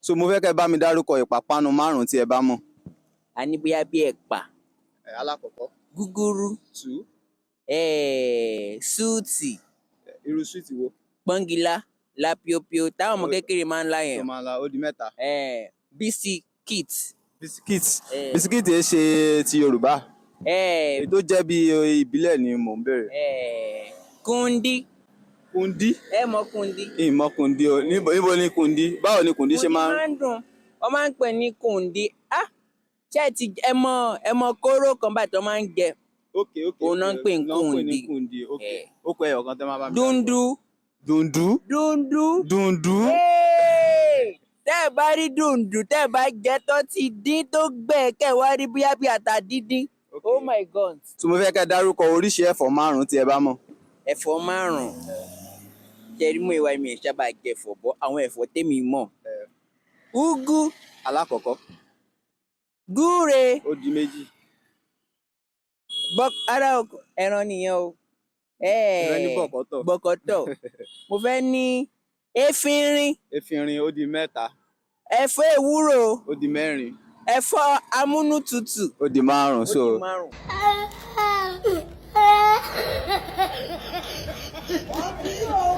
So mo fẹ́ kẹ́ bá mi dárúkọ ìpápánu márùn-ún tí ẹ bá mọ̀. A ní bóyá bí ẹ̀pà, Alákọ̀ọ́kọ́. gúgúrú, 2. súùtì, Irú sweet wo? pọ́ngilá, lápíopío táwọn ọmọ kékeré máa ń lá Tó yẹn. máa la ó di mẹ́ta. Bisikít. Bisikíìtì. Bisikíìtì ẹ ṣe ti Yorùbá. Èyí tó jẹ́ bí ìbílẹ̀ ni mò ń bèrè. Kúndí. Kundi. Ẹ mọ̀ kúndí. Ìmọ̀ kundi o. Níbo ni kundi? Báwo ni kundi ṣe máa ń. Kúndí máa ń dùn. Wọ́n máa ń pè ní kúndí. Ṣé ẹ mọ kóró kan báyìí tó máa ń jẹ? Okay. Òun náà ń pè ní kundi. Okay. Ó kọ ẹyọ kan tẹ́ máa bá mi. Dúndú. Tẹ́ ẹ bá rí dùndú, tẹ́ ẹ bá jẹ tó ti dín tó gbẹ kẹ́ ẹ wá rí bóyá bí ata dídín. Oh my God. So mo fẹ́ kẹ́ dárúkọ oríṣi ẹ̀fọ́ márùn-ún tí ẹ bá mọ̀. Ẹ̀fọ́ márùn-ún. Jẹ́rí mú ìwà mi sábà jẹ ẹ̀fọ́ bọ́ àwọn ẹ̀fọ́ tèmi mọ̀. Úgú. Alákọ̀ọ́kọ́. Gúre. Ó di méjì. Ara ẹran nìyẹn o. Ìrẹ́ ní bọ̀kọ́tọ̀. Bọ̀kọ́tọ̀. Mo fẹ́ ní efinrin. Efinrin ó di mẹ́ta. Ẹ̀fọ́ ewúro. Ó di mẹ́rin. Ẹ̀fọ́ amúnútutù. Ó di márùn-ún. Ó di márùn-ún. Wọ́n fi yóò